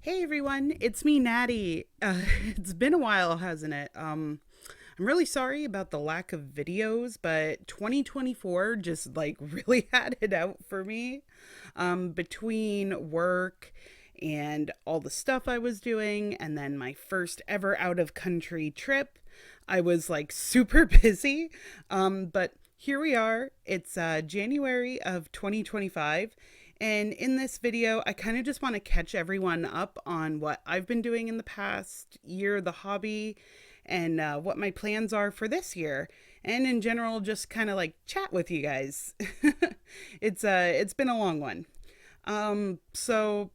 Hey everyone, it's me, Natty. It's been a while, hasn't it? I'm really sorry about the lack of videos, but 2024 just like really had it out for me. Between work and all the stuff I was doing, and then my first ever out of country trip, I was like super busy. But here we are. It's January of 2025. And in this video, I kind of just want to catch everyone up on what I've been doing in the past year, the hobby, and what my plans are for this year. And in general, just kind of like chat with you guys. It's been a long one. So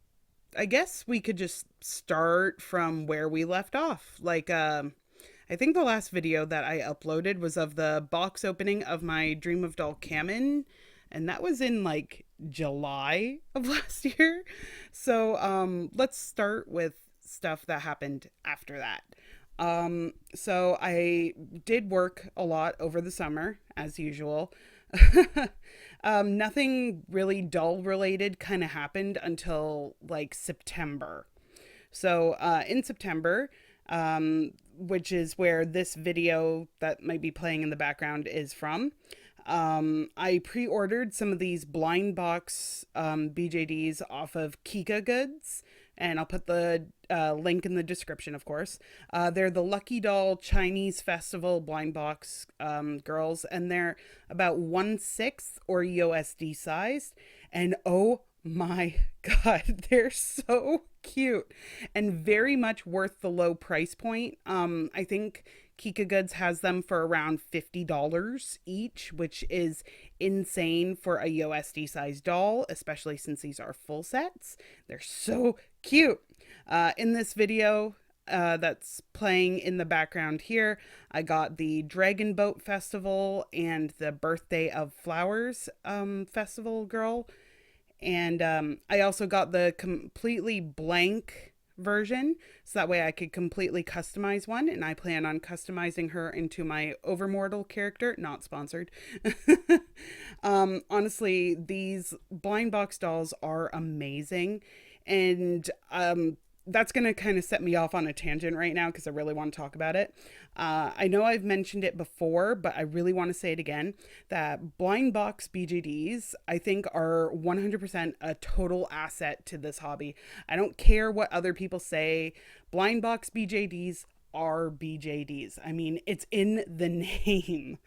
I guess we could just start from where we left off. I think the last video that I uploaded was of the box opening of my Dream of Doll Kamen, and that was in like July of last year. So let's start with stuff that happened after that. So I did work a lot over the summer, as usual. Nothing really doll related kind of happened until like September. So in September, which is where this video that might be playing in the background is from, I pre ordered some of these blind box BJDs off of Kika Goods, and I'll put the link in the description, of course. They're the Lucky Doll Chinese Festival blind box girls, and they're about 1/6 or USD sized. And oh my god, they're so cute and very much worth the low price point. I think Kika Goods has them for around $50 each, which is insane for a USD size doll, especially since these are full sets. They're so cute. In this video that's playing in the background here, I got the Dragon Boat Festival and the Birthday of Flowers Festival girl. And I also got the completely blank version, so that way I could completely customize one, and I plan on customizing her into my Overmortal character, not sponsored. Honestly, these blind box dolls are amazing, and that's going to kind of set me off on a tangent right now because I really want to talk about it. I know I've mentioned it before, but I really want to say it again, that blind box BGDs, I think, are 100% a total asset to this hobby. I don't care what other people say. Blind box BJDs are BJDs. I mean, it's in the name.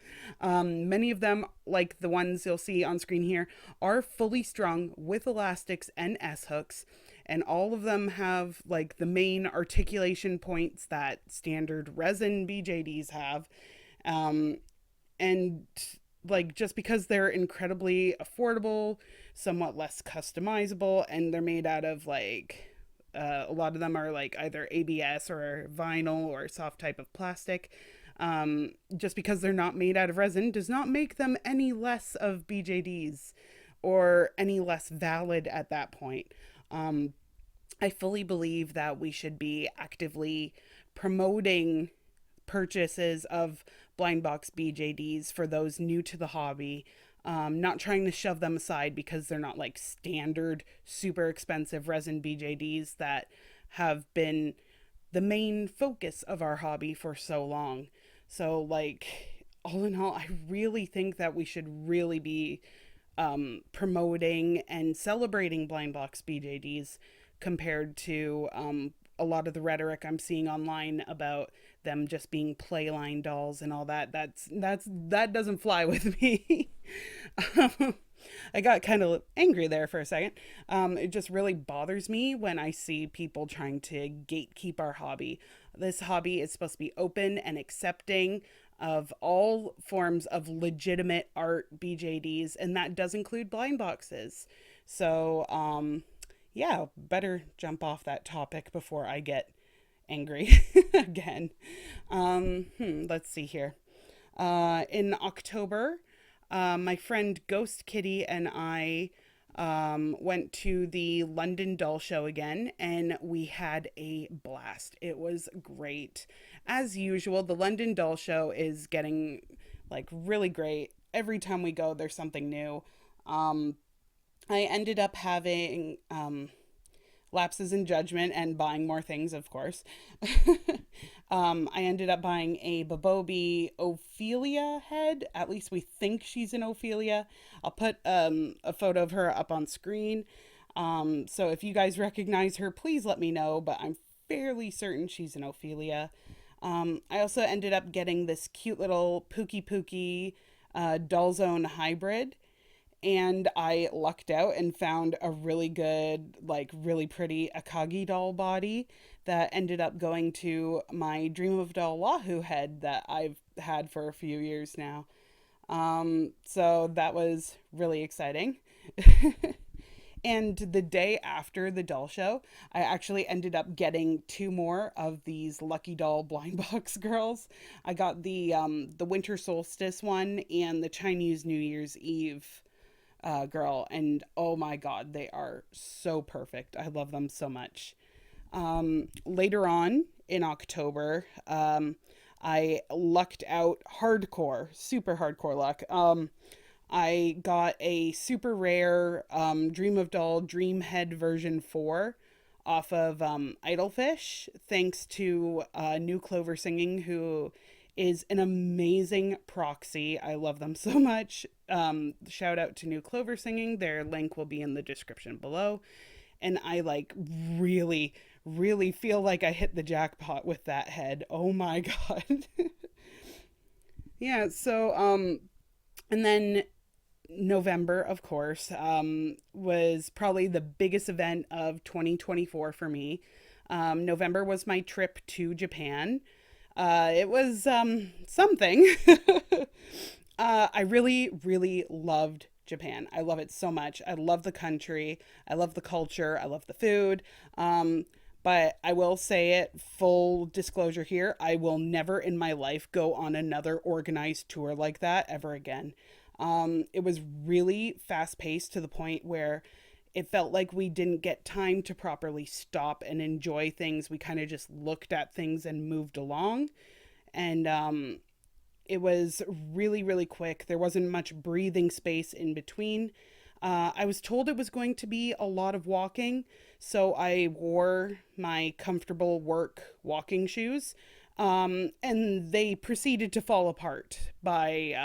Many of them, like the ones you'll see on screen here, are fully strung with elastics and S hooks, and all of them have like the main articulation points that standard resin BJDs have. Um, and like just because they're incredibly affordable, somewhat less customizable, and they're made out of like a lot of them are like either ABS or vinyl or soft type of plastic. Just because they're not made out of resin does not make them any less of BJDs or any less valid at that point. I fully believe that we should be actively promoting purchases of blind box BJDs for those new to the hobby. Not trying to shove them aside because they're not like standard super expensive resin BJDs that have been the main focus of our hobby for so long. So, like, all in all, I really think that we should really be promoting and celebrating blind box BJDs compared to a lot of the rhetoric I'm seeing online about them just being playline dolls and all that. That doesn't fly with me. I got kind of angry there for a second. It just really bothers me when I see people trying to gatekeep our hobby. This hobby is supposed to be open and accepting of all forms of legitimate art BJDs, and that does include blind boxes. So, yeah, better jump off that topic before I get angry again. Let's see here. In October, my friend Ghost Kitty and I went to the London Doll Show again, and we had a blast. It was great. As usual, the London Doll Show is getting like really great. Every time we go, there's something new. I ended up having lapses in judgment and buying more things, of course. I ended up buying a Babobi Ophelia head. At least we think she's an Ophelia. I'll put a photo of her up on screen. So if you guys recognize her, please let me know, but I'm fairly certain she's an Ophelia. I also ended up getting this cute little Pookie Pookie Doll Zone hybrid, and I lucked out and found a really good, like really pretty Akagi doll body that ended up going to my Dream of Doll Wahoo head that I've had for a few years now. So that was really exciting. And the day after the doll show, I actually ended up getting two more of these Lucky Doll blind box girls. I got the winter solstice one and the Chinese New Year's Eve girl, and oh my god, they are so perfect. I love them so much. Later on in October, I lucked out hardcore, super hardcore luck. I got a super rare Dream of Doll Dream Head version 4 off of Idlefish, thanks to New Clover Singing, who is an amazing proxy. I love them so much. Shout out to New Clover Singing. Their link will be in the description below. And I like really, really feel like I hit the jackpot with that head. Oh my god. Yeah, so and then November, of course, was probably the biggest event of 2024 for me. November was my trip to Japan. It was something. I really, really loved Japan. I love it so much. I love the country. I love the culture. I love the food. But I will say it, full disclosure here, I will never in my life go on another organized tour like that ever again. It was really fast paced to the point where it felt like we didn't get time to properly stop and enjoy things. We kind of just looked at things and moved along. And it was really, really quick. There wasn't much breathing space in between. I was told it was going to be a lot of walking, so I wore my comfortable work walking shoes. And they proceeded to fall apart by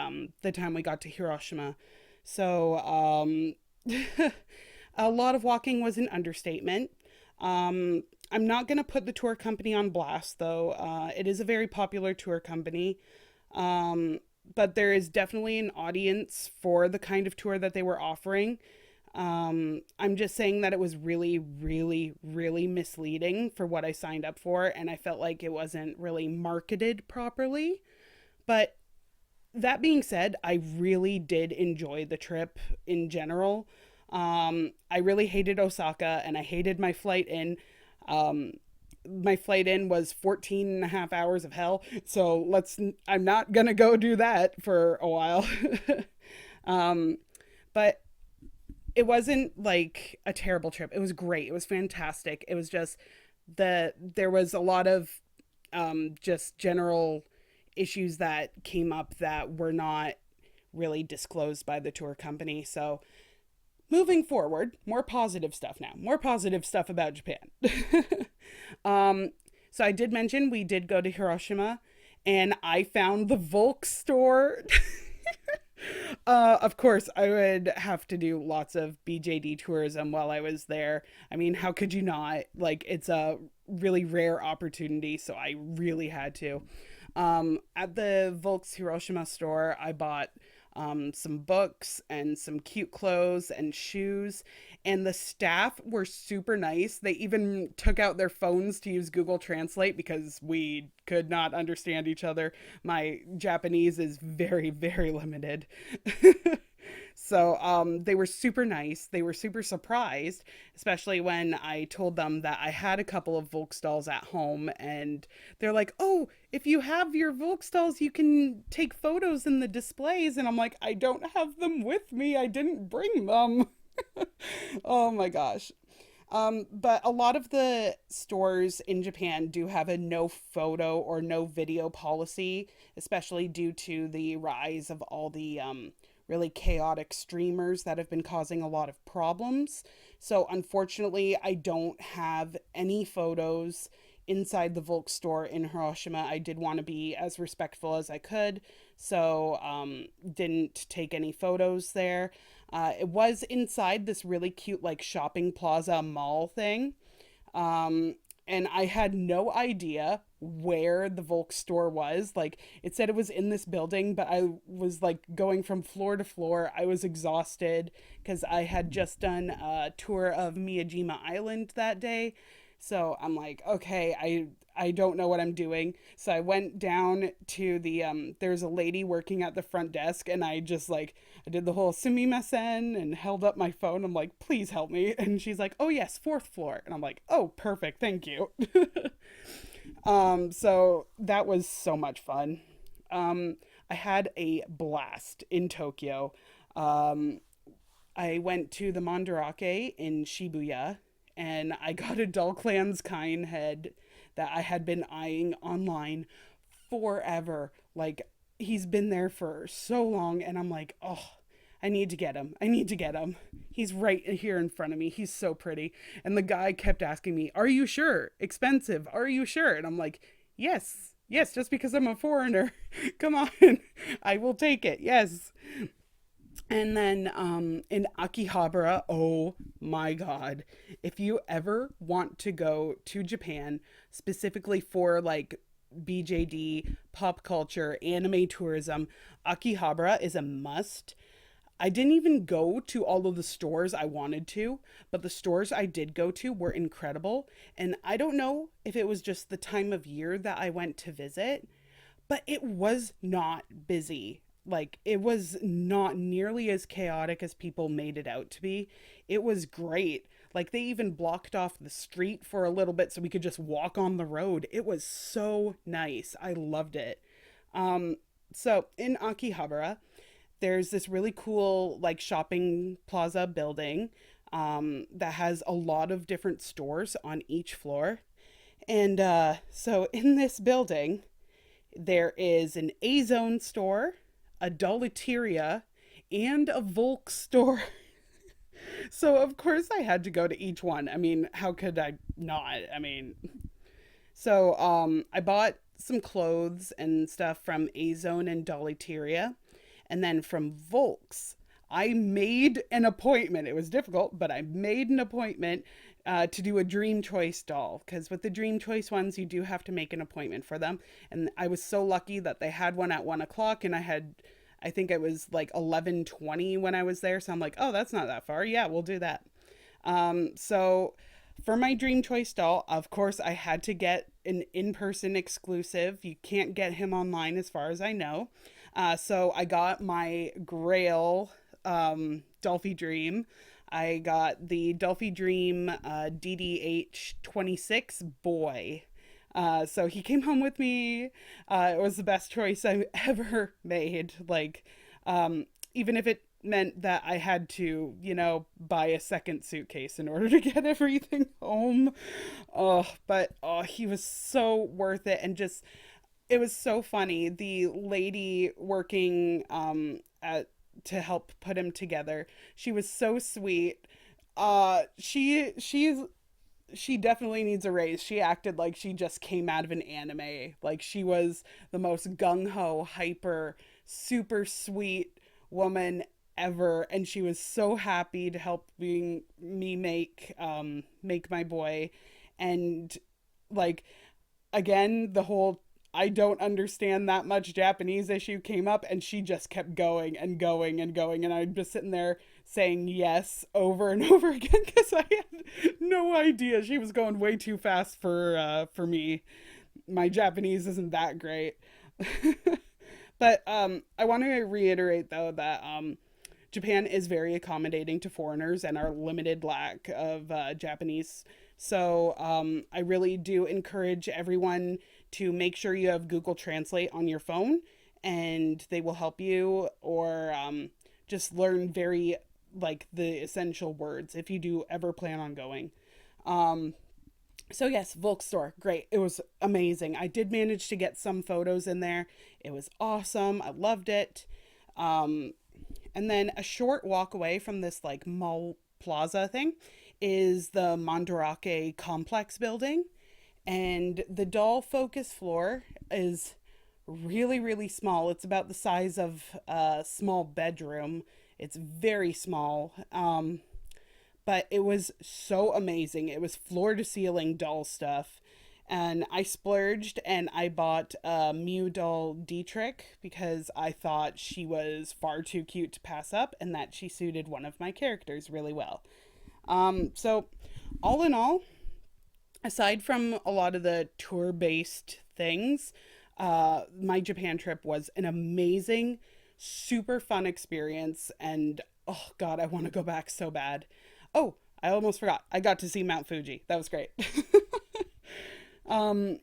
the time we got to Hiroshima. So a lot of walking was an understatement. I'm not going to put the tour company on blast, though. It is a very popular tour company. But there is definitely an audience for the kind of tour that they were offering. I'm just saying that it was really, really, really misleading for what I signed up for, and I felt like it wasn't really marketed properly. But that being said, I really did enjoy the trip in general. I really hated Osaka, and I hated my flight in. My flight in was 14 and a half hours of hell. So I'm not going to go do that for a while. But it wasn't like a terrible trip. It was great. It was fantastic. It was just there was a lot of just general issues that came up that were not really disclosed by the tour company. So moving forward, more positive stuff now. More positive stuff about Japan. So I did mention we did go to Hiroshima, and I found the Volk store. Of course, I would have to do lots of BJD tourism while I was there. I mean, how could you not? Like, it's a really rare opportunity, so I really had to. At the Volks Hiroshima store, I bought some books and some cute clothes and shoes. And the staff were super nice. They even took out their phones to use Google Translate because we could not understand each other. My Japanese is very, very limited. So they were super nice. They were super surprised, especially when I told them that I had a couple of Volksdolls at home. And they're like, oh, if you have your Volksdolls, you can take photos in the displays. And I'm like, I don't have them with me. I didn't bring them. Oh my gosh. But a lot of the stores in Japan do have a no photo or no video policy, especially due to the rise of all the really chaotic streamers that have been causing a lot of problems. So unfortunately, I don't have any photos inside the Volk store in Hiroshima. I did want to be as respectful as I could, so didn't take any photos there. It was inside this really cute like shopping plaza mall thing. Um, and I had no idea where the Volk store was. Like, it said it was in this building, but I was like going from floor to floor. I was exhausted because I had just done a tour of Miyajima Island that day. So I'm like, okay, I don't know what I'm doing. So I went down to the there's a lady working at the front desk, and I just like I did the whole sumimasen and held up my phone. I'm like, please help me. And she's like, oh yes, fourth floor. And I'm like, oh, perfect, thank you. So that was so much fun. I had a blast in Tokyo. Um, I went to the Mandarake in Shibuya, and I got a Dull Clans Kind head that I had been eyeing online forever. Like, he's been there for so long, and I'm like, oh, I need to get him. I need to get him. He's right here in front of me. He's so pretty. And the guy kept asking me, are you sure? Expensive. Are you sure? And I'm like, yes. Yes, just because I'm a foreigner. Come on. I will take it. Yes. And then in Akihabara, oh my God. If you ever want to go to Japan, specifically for like BJD, pop culture, anime tourism, Akihabara is a must. I didn't even go to all of the stores I wanted to, but the stores I did go to were incredible. And I don't know if it was just the time of year that I went to visit, but it was not busy. Like, it was not nearly as chaotic as people made it out to be. It was great. Like, they even blocked off the street for a little bit so we could just walk on the road. It was so nice. I loved it. So in Akihabara, there's this really cool like shopping plaza building that has a lot of different stores on each floor. And so in this building, there is an A Zone store, a Doliteria, and a Volk store. So of course I had to go to each one. I mean, how could I not? I mean, so I bought some clothes and stuff from A Zone and Doliteria. And then from Volks, I made an appointment. It was difficult, but I made an appointment to do a Dream Choice doll. Because with the Dream Choice ones, you do have to make an appointment for them. And I was so lucky that they had one at 1 o'clock, and I think it was like 11:20 when I was there. So I'm like, oh, that's not that far. Yeah, we'll do that. So for my Dream Choice doll, of course, I had to get an in-person exclusive. You can't get him online as far as I know. So I got my Grail Dolphy Dream. I got the Dolphy Dream DDH 26 boy. So he came home with me. It was the best choice I've ever made. Like, even if it meant that I had to, buy a second suitcase in order to get everything home. But he was so worth it. And just, it was so funny. The lady working to help put him together, she was so sweet. She definitely needs a raise. She acted like she just came out of an anime. Like, she was the most gung-ho, hyper, super sweet woman ever, and she was so happy to help me make my boy. And like, again, the whole I don't understand that much Japanese issue came up, and she just kept going and going and going, and I'd just sitting there saying yes over and over again because I had no idea. She was going way too fast for me. My Japanese isn't that great. But I want to reiterate though that Japan is very accommodating to foreigners and our limited lack of Japanese. So I really do encourage everyone to make sure you have Google Translate on your phone, and they will help you, or just learn like the essential words if you do ever plan on going. So yes, Volk store, great. It was amazing. I did manage to get some photos in there. It was awesome. I loved it. And then a short walk away from this like mall plaza thing is the Mandarake complex building. And the doll focus floor is really, really small. It's about the size of a small bedroom. It's very small. But it was so amazing. It was floor to ceiling doll stuff. And I splurged and I bought a Mew doll Dietrich because I thought she was far too cute to pass up and that she suited one of my characters really well. So, all in all, aside from a lot of the tour based things, my Japan trip was an amazing, super fun experience. And oh, God, I want to go back so bad. Oh, I almost forgot. I got to see Mount Fuji. That was great.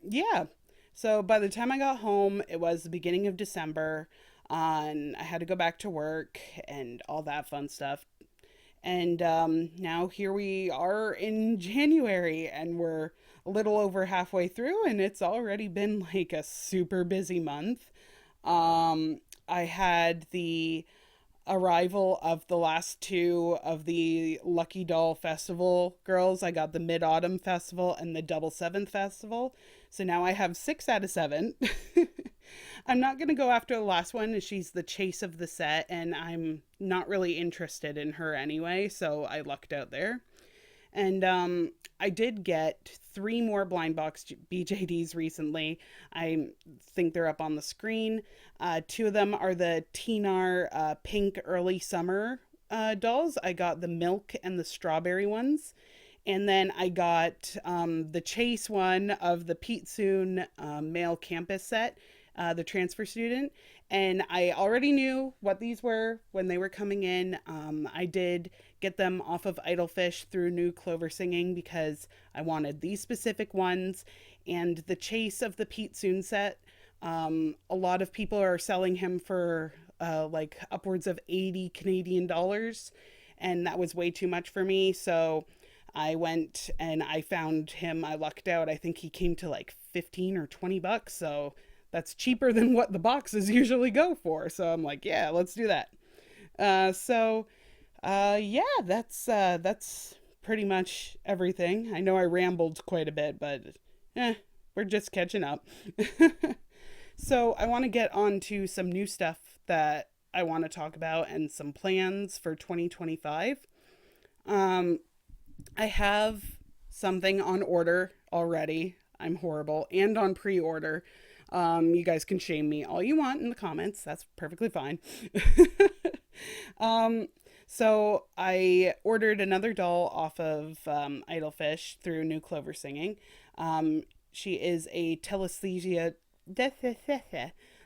Yeah. So by the time I got home, it was the beginning of December, and I had to go back to work and all that fun stuff. And now here we are in January, and we're a little over halfway through, and it's already been like a super busy month. I had the arrival of the last two of the Lucky Doll Festival girls. I got the Mid Autumn Festival and the Double Seventh Festival. So now I have 6 out of 7. I'm not going to go after the last one. She's the chase of the set, and I'm not really interested in her anyway, so I lucked out there. And I did get 3 more blind box BJDs recently. I think they're up on the screen. 2 of them are the Tinar pink early summer dolls. I got the milk and the strawberry ones. And then I got the chase one of the Pete Soon male campus set, the transfer student. And I already knew what these were when they were coming in. I did get them off of Idlefish through New Clover Singing because I wanted these specific ones. And the chase of the Pete Soon set, a lot of people are selling him for like upwards of 80 Canadian dollars. And that was way too much for me. So I went and I found him. I lucked out. I think he came to like 15 or 20 bucks. So that's cheaper than what the boxes usually go for. So I'm like, yeah, let's do that. Yeah, that's pretty much everything. I know I rambled quite a bit, but we're just catching up. So I want to get on to some new stuff that I want to talk about and some plans for 2025. I have something on order already. I'm horrible. And on pre-order. You guys can shame me all you want in the comments. That's perfectly fine. So I ordered another doll off of Idlefish through New Clover Singing. She is a telesthesia.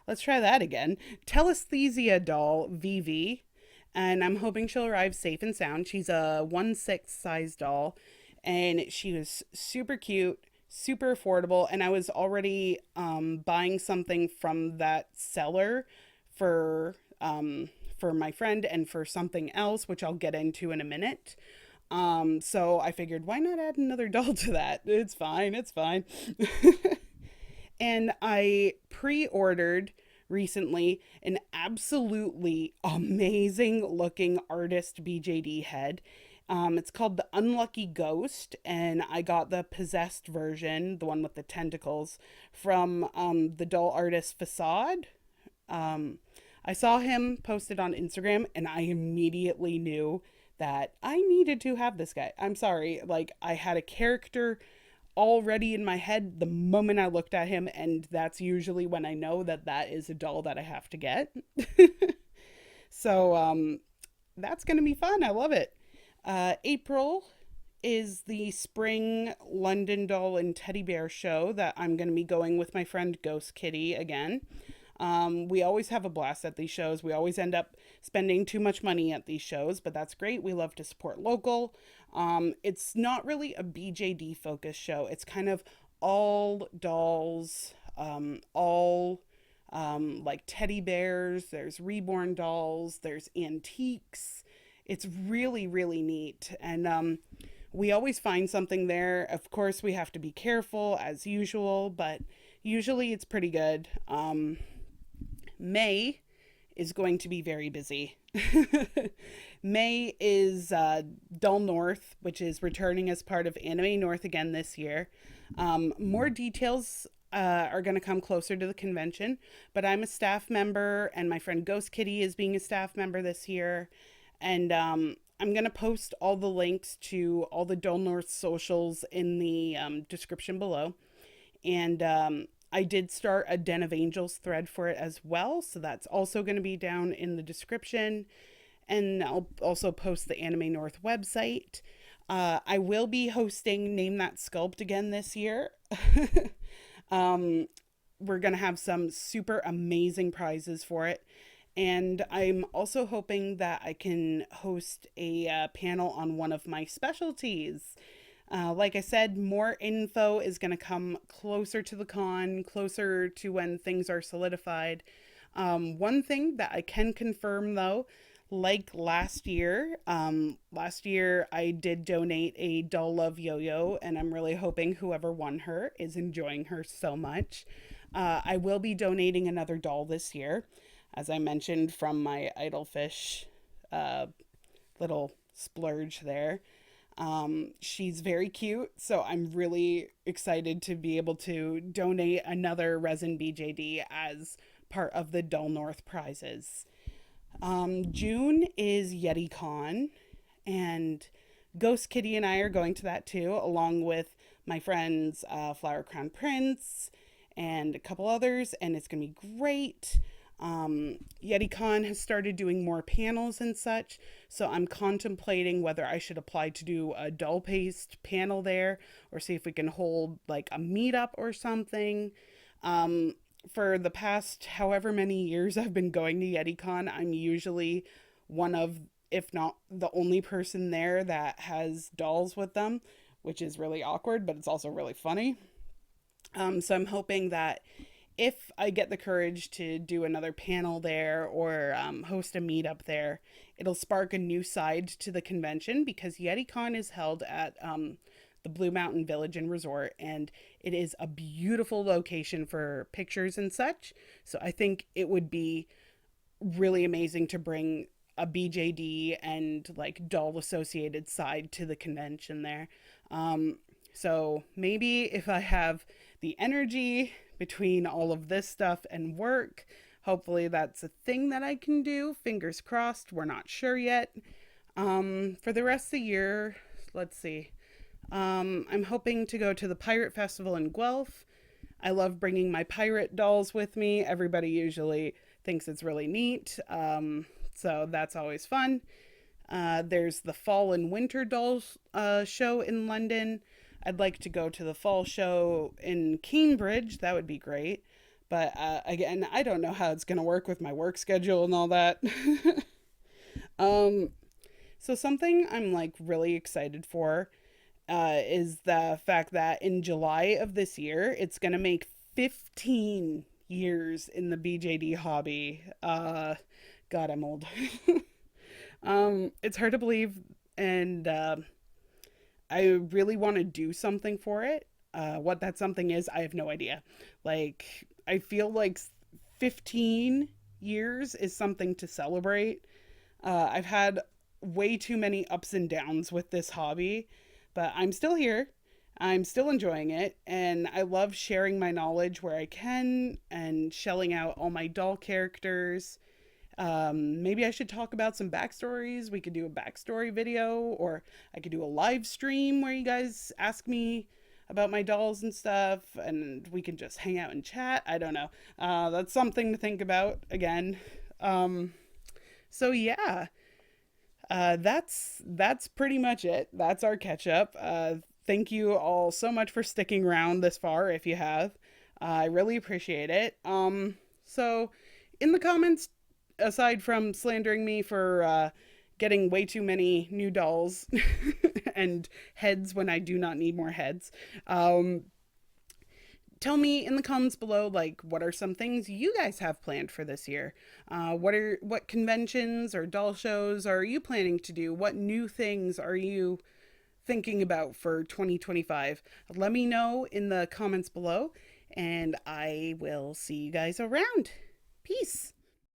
Let's try that again. Telesthesia doll VV. And I'm hoping she'll arrive safe and sound. She's a 1/6 size doll. And she was super cute, super affordable, and I was already buying something from that seller for my friend and for something else, which I'll get into in a minute. So I figured, why not add another doll to that? It's fine, it's fine. And I pre-ordered recently an absolutely amazing looking artist BJD head. It's called the Unlucky Ghost, and I got the possessed version, the one with the tentacles, from the doll artist Facade. I saw him posted on Instagram, and I immediately knew that I needed to have this guy. I'm sorry, like, I had a character already in my head the moment I looked at him, and that's usually when I know that that is a doll that I have to get. So, that's gonna be fun. I love it. April is the spring London Doll and Teddy Bear show that I'm going to be going with my friend Ghost Kitty again. We always have a blast at these shows. We always end up spending too much money at these shows, but that's great. We love to support local. It's not really a BJD focused show. It's kind of all dolls, all like teddy bears. There's reborn dolls. There's antiques. It's really, really neat. And we always find something there. Of course, we have to be careful as usual, but usually it's pretty good. May is going to be very busy. May is Dull North, which is returning as part of Anime North again this year. More details are going to come closer to the convention, but I'm a staff member, and my friend Ghost Kitty is being a staff member this year. And I'm going to post all the links to all the Dull North socials in the description below. And I did start a Den of Angels thread for it as well, so that's also going to be down in the description. And I'll also post the Anime North website. I will be hosting Name That Sculpt again this year. We're going to have some super amazing prizes for it. And I'm also hoping that I can host a panel on one of my specialties. Like I said, more info is going to come closer to the con, closer to when things are solidified. One thing that I can confirm though, like last year I did donate a Doll Love Yo-Yo, and I'm really hoping whoever won her is enjoying her so much. I will be donating another doll this year, as I mentioned, from my Idlefish little splurge there. She's very cute, so I'm really excited to be able to donate another resin BJD as part of the Dull North prizes. June is YetiCon, and Ghost Kitty and I are going to that too, along with my friends Flower Crown Prince and a couple others, and it's going to be great. YetiCon has started doing more panels and such, so I'm contemplating whether I should apply to do a doll paste panel there, or see if we can hold like a meetup or something. For the past however many years I've been going to YetiCon, I'm usually one of, if not the only person there that has dolls with them, which is really awkward, but it's also really funny. So I'm hoping that if I get the courage to do another panel there, or host a meetup there, it'll spark a new side to the convention, because YetiCon is held at the Blue Mountain Village and Resort, and it is a beautiful location for pictures and such. So I think it would be really amazing to bring a BJD and like doll associated side to the convention there. So maybe if I have the energy between all of this stuff and work, hopefully that's a thing that I can do. Fingers crossed. We're not sure yet. For the rest of the year, let's see. I'm hoping to go to the Pirate Festival in Guelph. I love bringing my pirate dolls with me. Everybody usually thinks it's really neat. So that's always fun. There's the Fall and Winter Dolls show in London. I'd like to go to the fall show in Cambridge. That would be great. But again, I don't know how it's going to work with my work schedule and all that. So something I'm like really excited for is the fact that in July of this year, it's going to make 15 years in the BJD hobby. God, I'm old. It's hard to believe, and I really want to do something for it. What that something is, I have no idea. Like, I feel like 15 years is something to celebrate. I've had way too many ups and downs with this hobby, but I'm still here. I'm still enjoying it, and I love sharing my knowledge where I can and shelling out all my doll characters. Maybe I should talk about some backstories. We could do a backstory video, or I could do a live stream where you guys ask me about my dolls and stuff, and we can just hang out and chat. I don't know. That's something to think about again. So yeah, that's pretty much it. That's our catch up. Thank you all so much for sticking around this far if you have. I really appreciate it. So in the comments, aside from slandering me for getting way too many new dolls and heads when I do not need more heads, tell me in the comments below, like, what are some things you guys have planned for this year? What conventions or doll shows are you planning to do? What new things are you thinking about for 2025? Let me know in the comments below, and I will see you guys around. Peace.